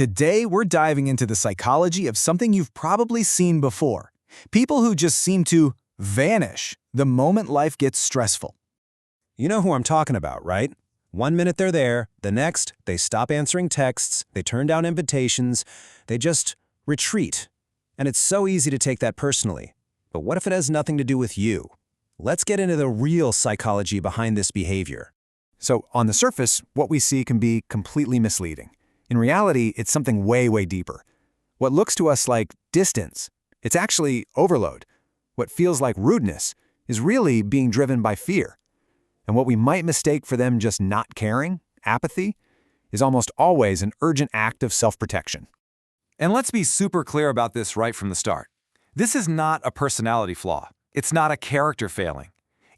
Today, we're diving into the psychology of something you've probably seen before. People who just seem to vanish the moment life gets stressful. You know who I'm talking about, right? One minute they're there, the next, they stop answering texts, they turn down invitations, they just retreat. And it's so easy to take that personally. But what if it has nothing to do with you? Let's get into the real psychology behind this behavior. So, on the surface, what we see can be completely misleading. In reality, it's something way, way deeper. What looks to us like distance, it's actually overload. What feels like rudeness is really being driven by fear. And what we might mistake for them just not caring, apathy, is almost always an urgent act of self-protection. And let's be super clear about this right from the start. This is not a personality flaw. It's not a character failing.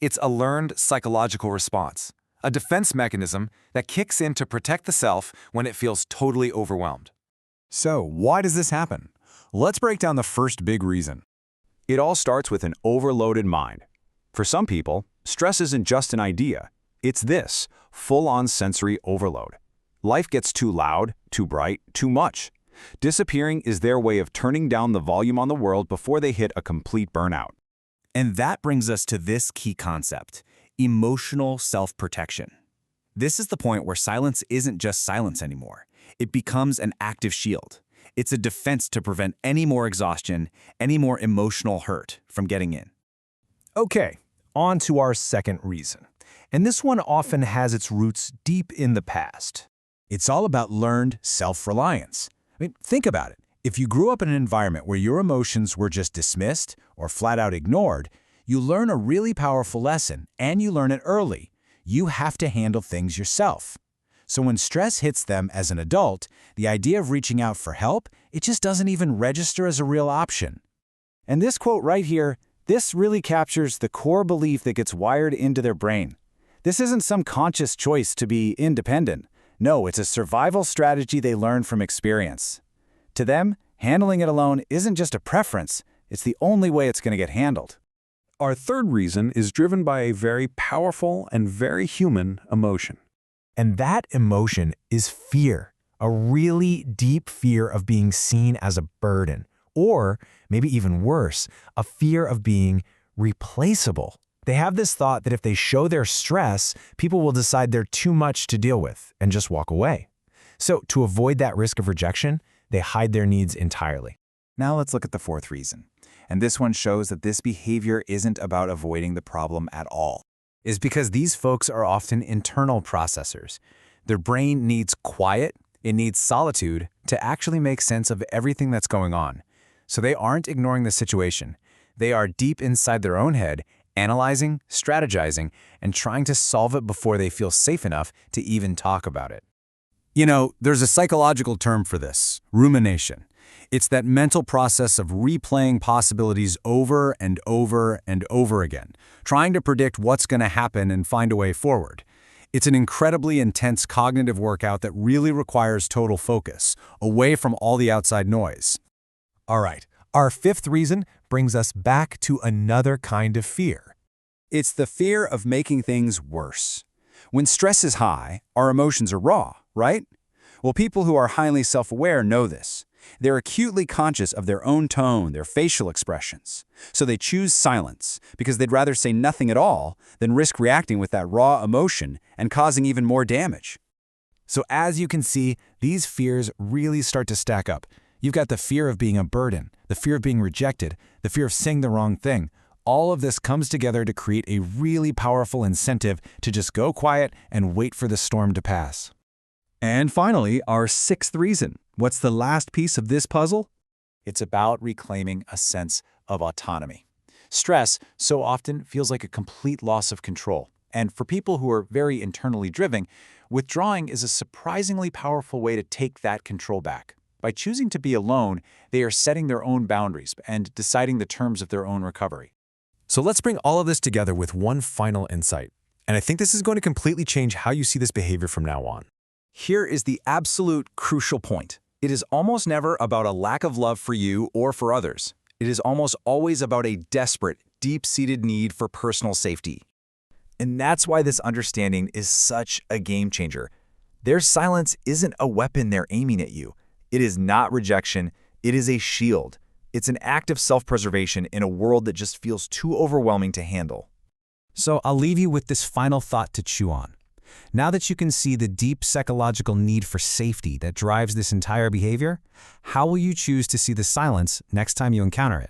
It's a learned psychological response, a defense mechanism that kicks in to protect the self when it feels totally overwhelmed. So, why does this happen? Let's break down the first big reason. It all starts with an overloaded mind. For some people, stress isn't just an idea. It's this, full-on sensory overload. Life gets too loud, too bright, too much. Disappearing is their way of turning down the volume on the world before they hit a complete burnout. And that brings us to this key concept, emotional self-protection. This is the point where silence isn't just silence anymore. It becomes an active shield. It's a defense to prevent any more exhaustion, any more emotional hurt from getting in. Okay, on to our second reason. And this one often has its roots deep in the past. It's all about learned self-reliance. Think about it. If you grew up in an environment where your emotions were just dismissed or flat out ignored, you learn a really powerful lesson, and you learn it early. You have to handle things yourself. So when stress hits them as an adult, the idea of reaching out for help, it just doesn't even register as a real option. And this quote right here, this really captures the core belief that gets wired into their brain. This isn't some conscious choice to be independent. No, it's a survival strategy they learn from experience. To them, handling it alone isn't just a preference, it's the only way it's going to get handled. Our third reason is driven by a very powerful and very human emotion. And that emotion is fear, a really deep fear of being seen as a burden, or maybe even worse, a fear of being replaceable. They have this thought that if they show their stress, people will decide they're too much to deal with and just walk away. So to avoid that risk of rejection, they hide their needs entirely. Now let's look at the fourth reason. And this one shows that this behavior isn't about avoiding the problem at all. Is because these folks are often internal processors. Their brain needs quiet, it needs solitude to actually make sense of everything that's going on. So they aren't ignoring the situation. They are deep inside their own head, analyzing, strategizing, and trying to solve it before they feel safe enough to even talk about it. You know, there's a psychological term for this, rumination. It's that mental process of replaying possibilities over and over and over again, trying to predict what's going to happen and find a way forward. It's an incredibly intense cognitive workout that really requires total focus, away from all the outside noise. All right, our fifth reason brings us back to another kind of fear. It's the fear of making things worse. When stress is high, our emotions are raw, right? Well, people who are highly self-aware know this. They're acutely conscious of their own tone, their facial expressions. So they choose silence because they'd rather say nothing at all than risk reacting with that raw emotion and causing even more damage. So as you can see, these fears really start to stack up. You've got the fear of being a burden, the fear of being rejected, the fear of saying the wrong thing. All of this comes together to create a really powerful incentive to just go quiet and wait for the storm to pass. And finally, our sixth reason. What's the last piece of this puzzle? It's about reclaiming a sense of autonomy. Stress so often feels like a complete loss of control. And for people who are very internally driven, withdrawing is a surprisingly powerful way to take that control back. By choosing to be alone, they are setting their own boundaries and deciding the terms of their own recovery. So let's bring all of this together with one final insight. And I think this is going to completely change how you see this behavior from now on. Here is the absolute crucial point. It is almost never about a lack of love for you or for others. It is almost always about a desperate, deep-seated need for personal safety. And that's why this understanding is such a game changer. Their silence isn't a weapon they're aiming at you. It is not rejection, it is a shield. It's an act of self-preservation in a world that just feels too overwhelming to handle. So I'll leave you with this final thought to chew on. Now that you can see the deep psychological need for safety that drives this entire behavior, how will you choose to see the silence next time you encounter it?